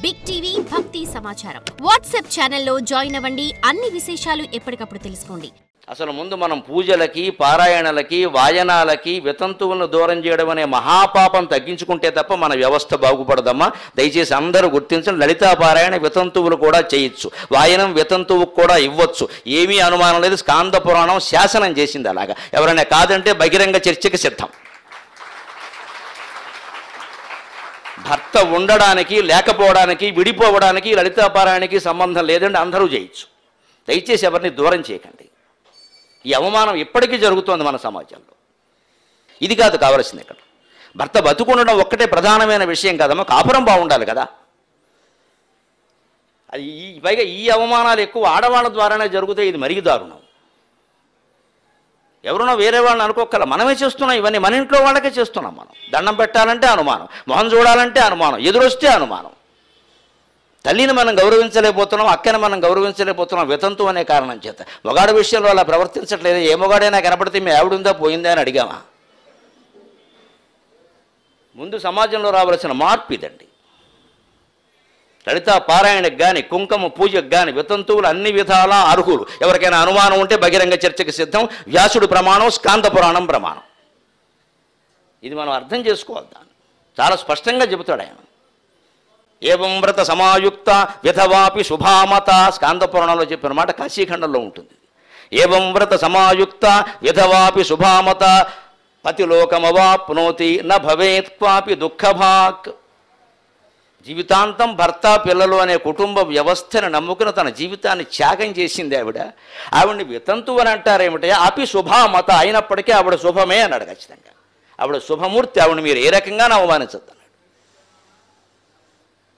Big TV భక్తి సమాచారం WhatsApp ఛానల్లో జాయిన్ అవ్వండి. అన్ని విశేషాలు ఎప్పటికప్పుడు తెలుసుకోండి. అసలు ముందు మనం పూజలకి, పారాయణలకి, వాయనాలకి వితంతువులను దూరం చేయడం అనే మహాపాపం తగ్గించుకుంటే తప్ప మన వ్యవస్థ బాగుపడదమ్మా. దయచేసి అందరూ గుర్తించండి. లలితా పారాయణ వితంతువులు కూడా చేయొచ్చు, వాయనం వితంతువుకు కూడా ఇవ్వచ్చు. ఏమీ అనుమానం లేదు. స్కాంద పురాణం శాసనం చేసింది అలాగా. ఎవరైనా కాదంటే బహిరంగ చర్చకి సిద్ధం. భర్త ఉండడానికి, లేకపోవడానికి, విడిపోవడానికి లలితా పారాయణకి సంబంధం లేదండి. అందరూ చేయొచ్చు. దయచేసి ఎవరిని దూరం చేయకండి. ఈ అవమానం ఇప్పటికీ జరుగుతోంది మన సమాజంలో. ఇది కాదు కావలసింది. ఇక్కడ భర్త బతుకుండడం ఒక్కటే ప్రధానమైన విషయం కాదమ్మా. కాపురం బాగుండాలి కదా. అది పైగా ఈ అవమానాలు ఎక్కువ ఆడవాళ్ళ ద్వారానే జరుగుతాయి. ఇది మరీ దారుణం. ఎవరునో వేరే వాళ్ళని అనుకోకల మనమే చేస్తున్నాం. ఇవన్నీ మన ఇంట్లో వాళ్ళకే చేస్తున్నాం. మనం దండం పెట్టాలంటే అనుమానం, మొహం చూడాలంటే అనుమానం, ఎదురొస్తే అనుమానం. తల్లిని మనం గౌరవించలేకపోతున్నాం, అక్కని మనం గౌరవించలేకపోతున్నాం వితంతు అనే కారణం చేత. మొగాడు విషయంలో అలా ప్రవర్తించట్లేదు. ఏ మొగాడైనా కనపడితే మీ ఆవిడుందా పోయిందా అని అడిగామా? ముందు సమాజంలో రావాల్సిన మార్పు ఇదండి. లలితా పారాయణకు కానీ, కుంకుమ పూజకు కానీ వితంతువులు అన్ని విధాలా అర్హులు. ఎవరికైనా అనుమానం ఉంటే బహిరంగ చర్చకి సిద్ధం. వ్యాసుడు ప్రమాణం, స్కాంద పురాణం ప్రమాణం. ఇది మనం అర్థం చేసుకోవాలి. దాన్ని చాలా స్పష్టంగా చెబుతాడు ఆయన. ఏవం వ్రత సమాయుక్త విధవాపి శుభామత. స్కాంద పురాణంలో చెప్పిన మాట కాశీఖండంలో ఉంటుంది. ఏవం వ్రత సమాయుక్త విధవాపి శుభామత పతిలోకమవాప్నోతి న భవేత్ క్వాపి దుఃఖభాక్. జీవితాంతం భర్త, పిల్లలు అనే కుటుంబ వ్యవస్థను నమ్ముకుని తన జీవితాన్ని త్యాగం చేసింది ఆవిడ. ఆవిడ్ని వితంతువు అని అంటారేమిటే? అపి శుభామత అయినప్పటికీ ఆవిడ శుభమే అన్నాడు ఖచ్చితంగా. ఆవిడ శుభమూర్తి. ఆవిడ మీరు ఏ రకంగా అవమానించద్దు.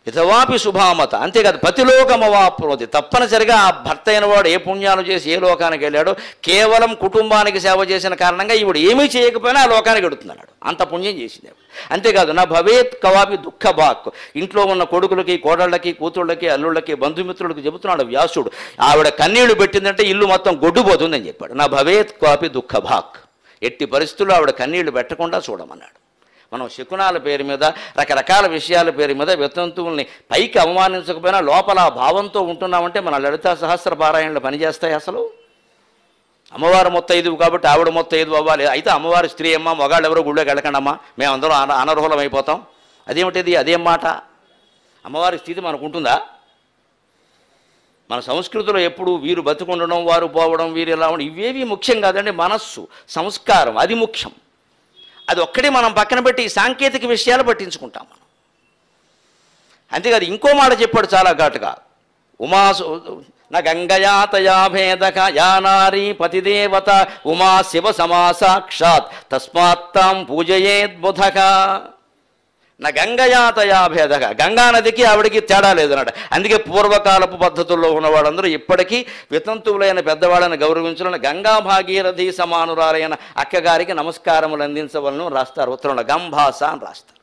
విధవాపి శుభామత. అంతేకాదు పతిలోకమవాప్నోతి. తప్పనిసరిగా ఆ భర్త అయిన వాడు ఏ పుణ్యాలు చేసి ఏ లోకానికి వెళ్ళాడో కేవలం కుటుంబానికి సేవ చేసిన కారణంగా ఈవిడ ఏమీ చేయకపోయినా ఆ లోకానికి వెడుతున్నాడు. అంత పుణ్యం చేసింది ఆవిడ. అంతేకాదు నా భవేత్ కవాపి దుఃఖభాక్. ఇంట్లో ఉన్న కొడుకులకి, కోడళ్ళకి, కూతుళ్ళకి, అల్లుళ్ళకి, బంధుమిత్రులకి చెబుతున్నాడు వ్యాసుడు. ఆవిడ కన్నీళ్లు పెట్టిందంటే ఇల్లు మొత్తం గొడ్డుపోతుందని చెప్పాడు. నా భవేత్ కవాపి దుఃఖభాక్. ఎట్టి పరిస్థితుల్లో ఆవిడ కన్నీళ్లు పెట్టకుండా చూడమన్నాడు. మనం శకునాల పేరు మీద, రకరకాల విషయాల పేరు మీద వితంతువుల్ని పైకి అవమానించకపోయినా లోపల భావంతో ఉంటున్నామంటే మన లలితా సహస్ర పారాయణలు పనిచేస్తాయి. అసలు అమ్మవారు మొత్తైదువు కాబట్టి ఆవిడ మొత్తైదు అవ్వాలి. అయితే అమ్మవారి స్త్రీ అమ్మ, మగాళ్ళు ఎవరో గుళ్ళోకి వెళ్ళకండమ్మా, మేమందరం అనర్హులం అయిపోతాం. అదేమిటిది? అదేం మాట? అమ్మవారి స్థితి మనకు ఉంటుందా? మన సంస్కృతిలో ఎప్పుడు వీరు బతుకుండడం, వారు పోవడం, వీరు ఎలా ఉండడం ఇవేవి ముఖ్యం కాదండి. మనస్సు, సంస్కారం అది ముఖ్యం. అది ఒక్కడే మనం పక్కన పెట్టి ఈ సాంకేతిక విషయాలు పట్టించుకుంటాం మనం. అంతేకాదు ఇంకో మాట చెప్పాడు చాలా ఘాటుగా. ఉమాసు నా గంగయాతయా భేదక యా నారీ పతిదేవత ఉమా శివ సమాసాక్షాత్ తస్మాత్తాం పూజయేద్బుధక. నా గంగయాతయా భేదక. గంగానదికి ఆవిడికి తేడా లేదన్నాడు. అందుకే పూర్వకాలపు పద్ధతుల్లో ఉన్నవాళ్ళందరూ ఇప్పటికీ వితంతువులైన పెద్దవాళ్ళని గౌరవించాలని గంగా భాగీరథి సమానురాలైన అక్కగారికి నమస్కారములు అందించవలను రాస్తారు. ఉత్తరంలో గంభాస అని రాస్తారు.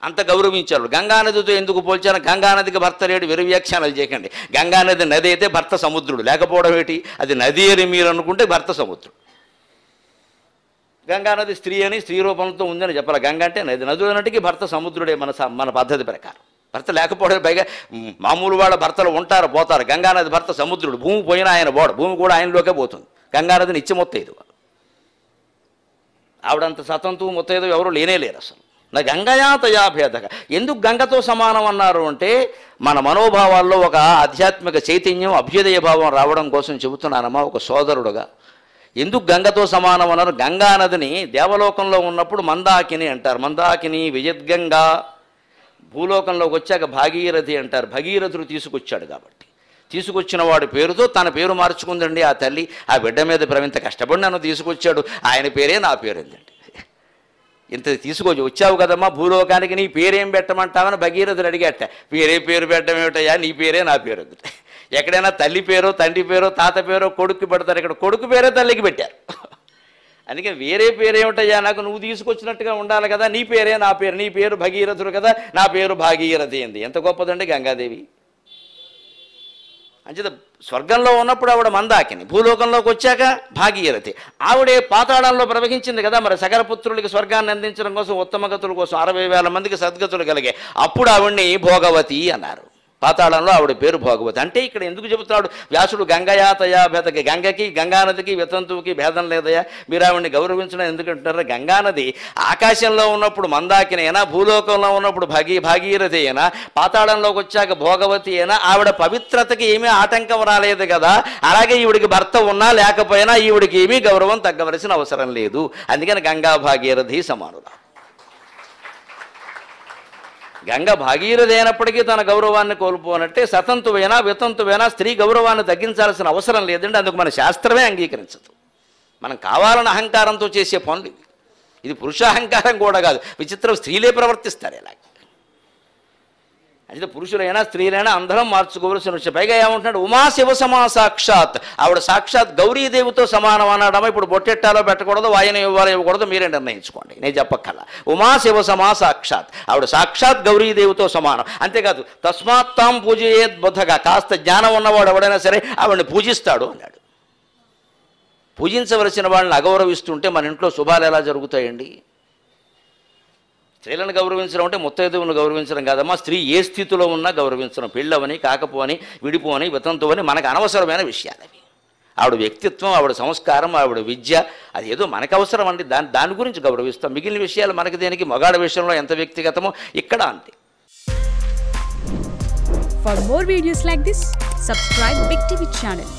అంత గౌరవించారు. గంగానదితో ఎందుకు పోల్చాను? గంగానదికి భర్త లేడు. వ్యాఖ్యానాలు చేయకండి. గంగానది నది అయితే భర్త సముద్రుడు. లేకపోవడం ఏంటి? అది నది అని మీరు అనుకుంటే భర్త సముద్రుడు. గంగానది స్త్రీ అని, స్త్రీ రూపంతో ఉందని చెప్పాలి. గంగ అంటే నది. నదులన్నిటికీ భర్త సముద్రుడే మన పద్ధతి ప్రకారం. భర్త లేకపోవడం పైగా మామూలు వాళ్ళ భర్తలు ఉంటారు, పోతారు. గంగానది భర్త సముద్రుడు. భూమి పోయినా ఆయన పోడు. భూమి కూడా ఆయనలోకే పోతుంది. గంగానది నిత్య మొత్తైదు. ఆవిడంత సతంతువు మొత్తైదు ఎవరు లేనేలేరు అసలు. నా గంగయాతయా భేదక. ఎందుకు గంగతో సమానం అన్నారు అంటే మన మనోభావాల్లో ఒక ఆధ్యాత్మిక చైతన్యం, అభ్యుదయ భావం రావడం కోసం చెబుతున్నానమ్మా ఒక సోదరుడుగా. ఎందుకు గంగతో సమానం అన్నారు? గంగానదిని దేవలోకంలో ఉన్నప్పుడు మందాకిని అంటారు. మందాకిని విజద్గంగా. భూలోకంలోకి వచ్చాక భాగీరథి అంటారు. భగీరథుడు తీసుకొచ్చాడు కాబట్టి. తీసుకొచ్చిన వాడి పేరుతో తన పేరు మార్చుకుందండి ఆ తల్లి. ఆ బిడ్డ మీద ఇంత కష్టపడి నన్ను తీసుకొచ్చాడు, ఆయన పేరే నా పేరు ఏంటండి. ఇంత తీసుకొచ్చి వచ్చావు కదమ్మా భూలోకానికి, నీ పేరేం పెట్టమంటావని భగీరథుడు అడిగట. వేరే పేరు పెట్టడం ఏమిటయ్యా, నీ పేరే నా పేరు. ఎక్కడైనా తల్లి పేరో, తండ్రి పేరో, తాత పేరో కొడుకు పెడతారు. ఇక్కడ కొడుకు పేరే తల్లికి పెట్టారు. అందుకే వేరే పేరేమిటయ్యా, నాకు నువ్వు తీసుకొచ్చినట్టుగా ఉండాలి కదా, నీ పేరే నా పేరు. నీ పేరు భగీరథుడు కదా, నా పేరు భాగీరథి అంది. ఎంత గొప్పదండి గంగాదేవి. అంచేత స్వర్గంలో ఉన్నప్పుడు ఆవిడ మందాకిని, భూలోకంలోకి వచ్చాక భాగీరథి. ఆవిడే పాతాళంలో ప్రవహించింది కదా, మరి సకల పుత్రులకి స్వర్గాన్ని అందించడం కోసం, ఉత్తమ గతుల కోసం 60,000 మందికి సద్గతులు కలిగే. అప్పుడు ఆవిడ్ని భోగవతి అన్నారు. పాతాళంలో ఆవిడ పేరు భోగవతి. అంటే ఇక్కడ ఎందుకు చెబుతున్నాడు వ్యాసుడు, గంగయాతయా భేదకి, గంగకి గంగానదికి వితంతువుకి భేదం లేదయా, మీరు ఆవిడ్ని గౌరవించడం ఎందుకంటున్నారా? గంగానది ఆకాశంలో ఉన్నప్పుడు మందాకిని అయినా, భూలోకంలో ఉన్నప్పుడు భాగీరథి అయినా, పాతాళంలోకి వచ్చాక భోగవతి అయినా ఆవిడ పవిత్రతకి ఏమీ ఆటంకం రాలేదు కదా. అలాగే ఈవిడికి భర్త ఉన్నా లేకపోయినా ఈవిడికి ఏమీ గౌరవం తగ్గవలసిన అవసరం లేదు. అందుకని గంగా భాగీరథి సమానులు. గంగ భాగీరథి అయినప్పటికీ తన గౌరవాన్ని కోల్పోనట్టే సతంతువైనా వితంతువైనా స్త్రీ గౌరవాన్ని తగ్గించాల్సిన అవసరం లేదండి. అందుకు మన శాస్త్రమే అంగీకరించదు. మనం కావాలని అహంకారంతో చేసే పనులు ఇది పురుషాహంకారం కూడా కాదు. విచిత్రం, స్త్రీలే ప్రవర్తిస్తారు ఇలా. అయితే పురుషులైనా స్త్రీలైనా అందరం మార్చుకోవలసిన విషయం. పైగా ఏమంటున్నాడు, ఉమా శివ సమా సాక్షాత్, ఆవిడ సాక్షాత్ గౌరీదేవితో సమానం అన్నాడమ్మా. ఇప్పుడు బొట్టెట్టాలో పెట్టకూడదు, వాయన ఇవ్వాలో ఇవ్వకూడదు మీరే నిర్ణయించుకోండి, నేను చెప్పక్కర్లా. ఉమా శివ సమా సాక్షాత్, ఆవిడ సాక్షాత్ గౌరీదేవితో సమానం. అంతేకాదు తస్మాత్ తాం పూజయేత్ బుద్ధగా, కాస్త జ్ఞానం ఉన్నవాడు ఎవడైనా సరే ఆవిడని పూజిస్తాడు అన్నాడు. పూజించవలసిన వాళ్ళని అగౌరవిస్తుంటే మన ఇంట్లో శుభాలు ఎలా జరుగుతాయండి? స్త్రీలను గౌరవించడం అంటే ముత్తైదువులను గౌరవించడం కాదమ్మా. స్త్రీ ఏ స్థితిలో ఉన్నా గౌరవించడం. పెళ్ళవని, కాకపోని, విడిపోని, వితంతువని మనకు అనవసరమైన విషయాలు అవి. ఆవిడ వ్యక్తిత్వం, ఆవిడ సంస్కారం, ఆవిడ విద్య, అది ఏదో మనకు అవసరం అండి. దాని గురించి గౌరవిస్తాం. మిగిలిన విషయాలు మనకి దేనికి? మగాడ విషయంలో ఎంత వ్యక్తిగతమో ఇక్కడ అంతే. For more videos like this, subscribe Big TV channel.